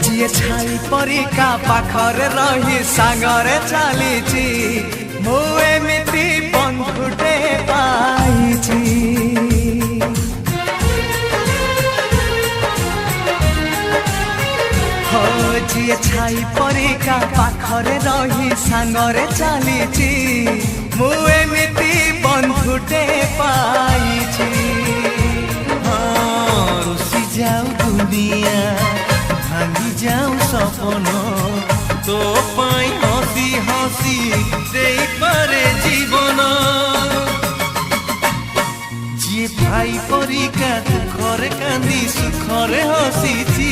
ଯିଏ ଛାଇ ପରିକା ପାଖରେ ରହି ସାଙ୍ଗରେ ଚାଲିଛି ମୁଁ ଏମିତି ବନ୍ଧୁଟେ ପାଇଛି। ଯିଏ ଛାଇ ପରିକା ପାଖରେ ରହି ସାଙ୍ଗରେ ଚାଲିଛି ମୁଁ ଏମିତି ବନ୍ଧୁଟେ ପାଇଛି। ରୁଷି ଯାଉ ଦୁନିଆ ଭାଙ୍ଗି ଯାଉ ସପନ ତୋ ପାଇଁ ହସି ହସି ଦେଇପାରେ ଜୀବନ। ଯିଏ ଭାଇ ପରିକା ଦୁଃଖରେ କାନ୍ଦି ସୁଖରେ ହସିଛି